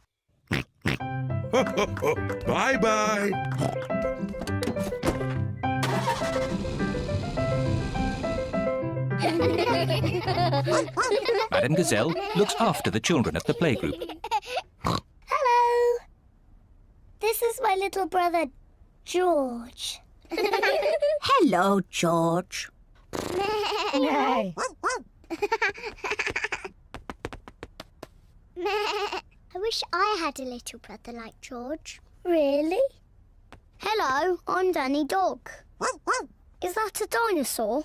J: Bye-bye.
B: Madame Gazelle looks after the children at the playgroup.
A: Hello. This is my little brother, George.
H: Hello, George.
A: No. I wish I had a little brother like George. Really? Hello, I'm Danny Dog. Is that a dinosaur?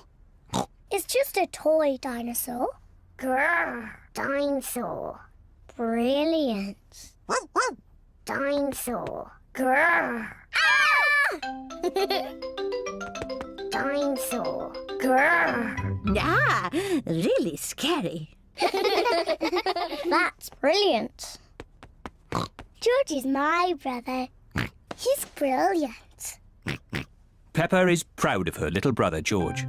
A: It's just a toy dinosaur. Grrr, dinosaur. Brilliant. Dinosaur. Grrr. Ah! Dinosaur. Grrr.
H: Ah, really scary.
A: That's brilliant. George is my brother. He's brilliant.
B: Peppa is proud of her little brother, George.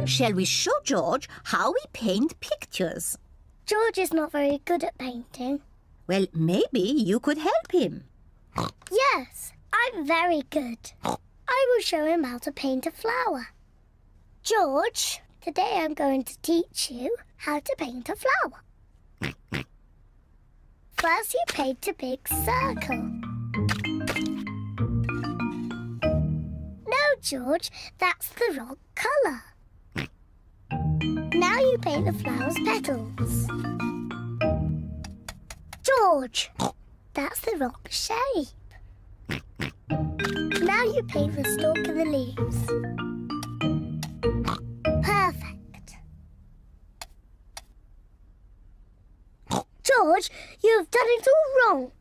H: Shall we show George how we paint pictures?
A: George is not very good at painting.
H: Well, maybe you could help him.
A: Yes, I'm very good. I will show him how to paint a flower. George, today I'm going to teach you how to paint a flower. First you paint a big circle. No, George, that's the wrong colour. Now you paint the flower's petals. George, that's the wrong shape. Now you paint the stalk of the leaves. Perfect. George, you've done it all wrong.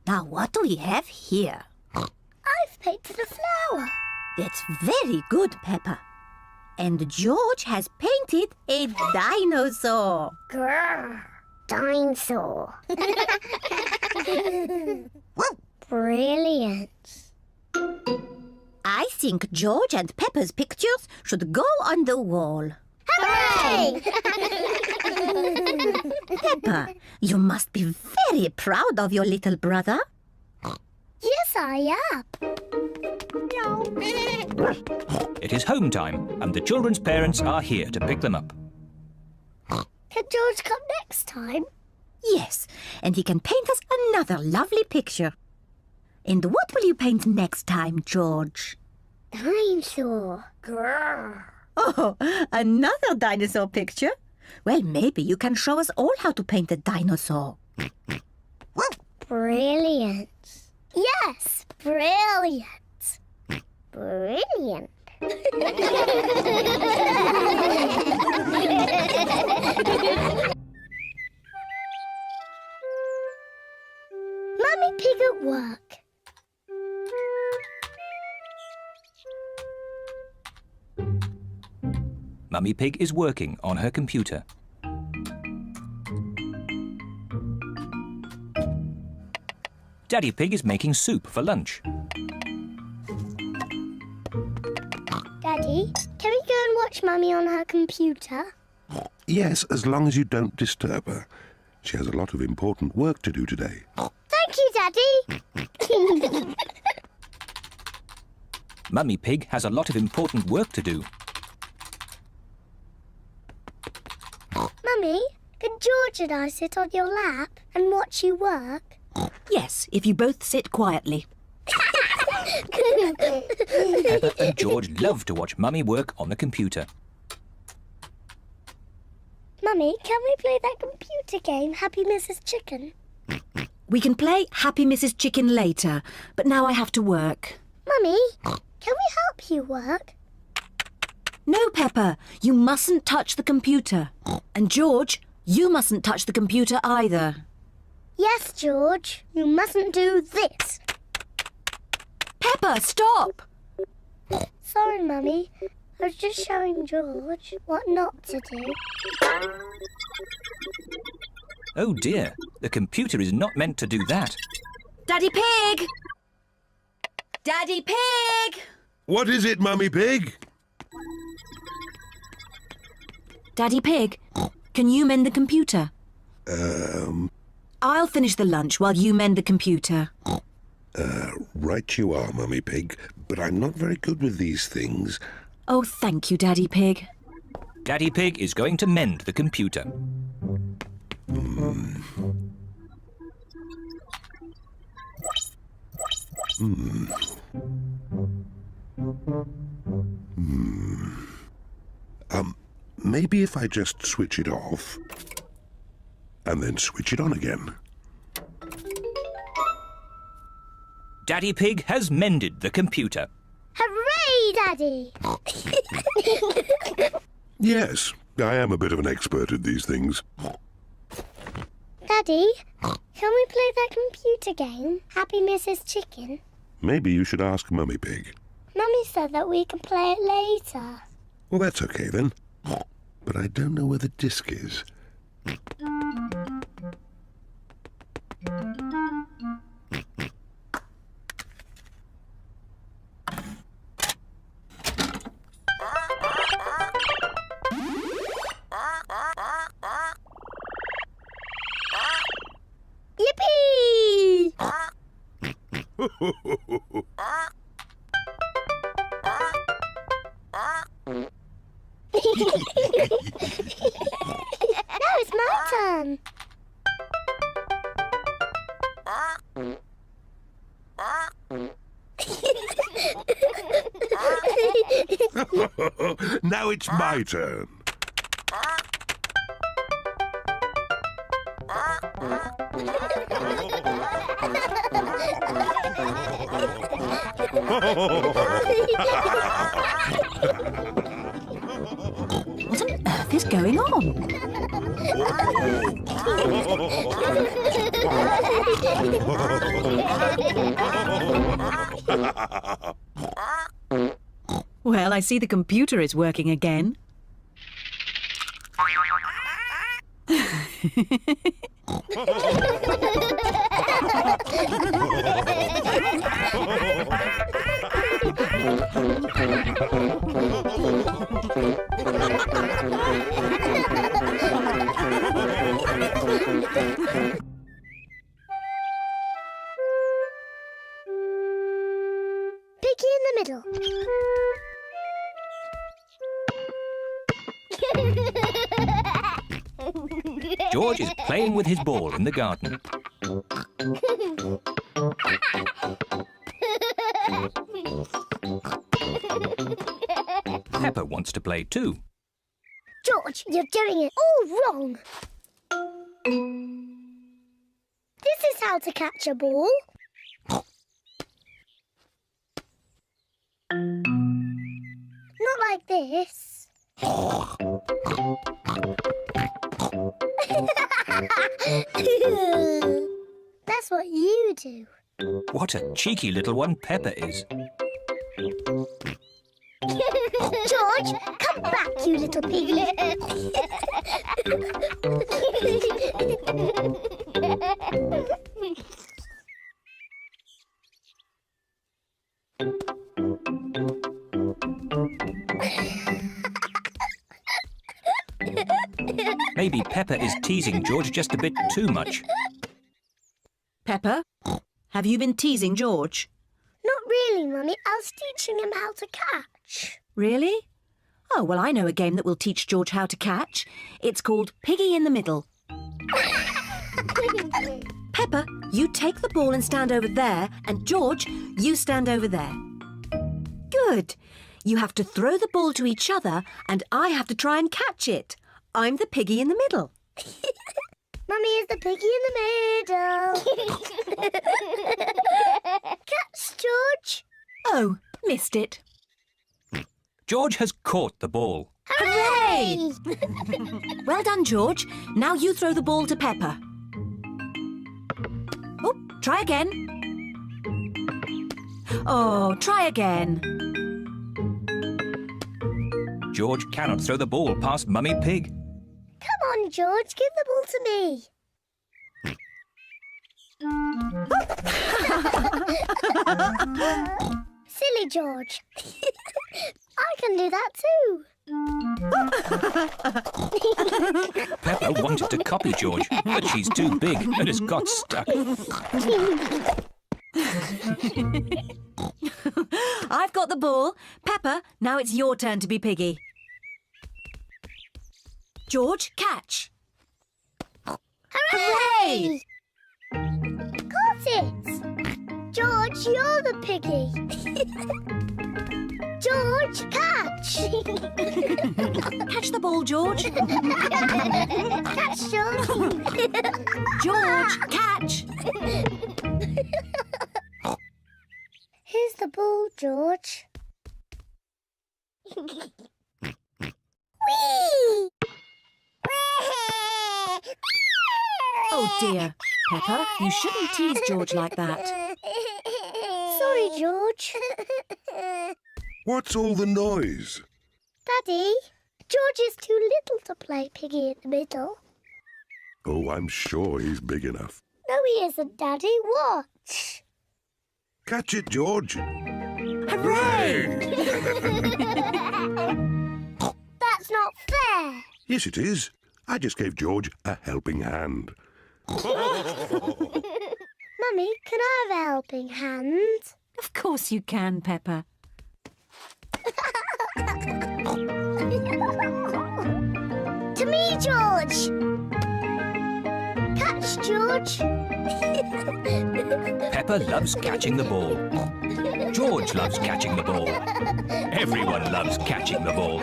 H: Now, what do we have here?
A: I've painted a flower.
H: That's very good, Peppa. And George has painted a dinosaur.
A: Grrr, dinosaur. Brilliant.
H: I think George and Peppa's pictures should go on the wall.
A: Hooray!
L: Peppa, you must be very proud of your little brother.
A: Yes, I am.
B: It is home time, and the children's parents are here to pick them up.
A: Can George come next time?
L: Yes, and he can paint us another lovely picture. And what will you paint next time, George?
A: Dinosaur. Grrr.
L: Oh, another dinosaur picture? Well, maybe you can show us all how to paint a dinosaur.
A: Brilliant. Yes, brilliant. Brilliant. Mummy Pig at work.
B: Mummy Pig is working on her computer. Daddy Pig is making soup for lunch.
A: Daddy, can we go and watch Mummy on her computer?
J: Yes, as long as you don't disturb her. She has a lot of important work to do today.
A: Thank you, Daddy.
B: Mummy Pig has a lot of important work to do.
A: Mummy, can George and I sit on your lap and watch you work?
H: Yes, if you both sit quietly.
B: Peppa and George love to watch Mummy work on the computer.
A: Mummy, can we play that computer game, Happy Mrs. Chicken?
H: We can play Happy Mrs. Chicken later, but now I have to work.
A: Mummy, can we help you work?
H: No, Peppa, you mustn't touch the computer. And George, you mustn't touch the computer either.
A: Yes, George, you mustn't do this.
H: Peppa, stop!
A: Sorry, Mummy. I was just showing George what not to do.
B: Oh dear, the computer is not meant to do that.
H: Daddy Pig! Daddy Pig!
J: What is it, Mummy Pig?
H: Daddy Pig, can you mend the computer? I'll finish the lunch while you mend the computer.
J: Right you are, Mummy Pig, but I'm not very good with these things.
H: Oh, thank you, Daddy Pig.
B: Daddy Pig is going to mend the computer.
J: Maybe if I just switch it off and then switch it on again.
B: Daddy Pig has mended the computer.
A: Hooray, Daddy!
J: Yes, I am a bit of an expert at these things.
A: Daddy, can we play that computer game, Happy Mrs. Chicken?
J: Maybe you should ask Mummy Pig.
A: Mummy said that we can play it later.
J: Well, that's okay then. But I don't know where the disc is.
A: Yippee! Now it's my turn.
J: Now it's my turn.
H: What on earth is going on? Well, I see the computer is working again.
A: Piggy in the middle.
B: George is playing with his ball in the garden. Peppa wants to play too.
A: George, you're doing it all wrong. This is how to catch a ball. Not like this. That's what you do.
B: What a cheeky little one Peppa is.
A: George, come back, you little piggy.
B: Maybe Peppa is teasing George just a bit too much.
H: Peppa, have you been teasing George?
A: Not really, Mummy. I was teaching him how to catch.
H: Really? Oh, well, I know a game that will teach George how to catch. It's called Piggy in the Middle. Peppa, you take the ball and stand over there, and George, you stand over there. Good. You have to throw the ball to each other, and I have to try and catch it. I'm the piggy in the middle.
A: Mummy is the piggy in the middle. Catch, George.
H: Oh, missed it.
B: George has caught the ball.
H: Hooray! Well done, George. Now you throw the ball to Peppa. Oh, try again. Oh, try again.
B: George cannot throw the ball past Mummy Pig.
A: Come on, George. Give the ball to me. Silly George. I can do that too.
B: Peppa wanted to copy George, but she's too big and has got stuck.
H: I've got the ball. Peppa, now it's your turn to be piggy. George, catch.
A: Hooray! Got it! George, you're the piggy. George, catch!
H: Catch the ball, George.
A: Catch, George.
H: George, catch.
A: Here's the ball, George. Whee!
H: Oh dear. Peppa, you shouldn't tease George like that.
A: Sorry, George.
J: What's all the noise?
A: Daddy, George is too little to play piggy in the middle.
J: Oh, I'm sure he's big enough.
A: No, he isn't, Daddy. Watch.
J: Catch it, George.
H: Hooray!
A: That's not fair.
J: Yes, it is. I just gave George a helping hand.
A: Mummy, can I have a helping hand?
H: Of course you can, Peppa.
A: To me, George. Catch, George.
B: Peppa loves catching the ball. George loves catching the ball. Everyone loves catching the ball.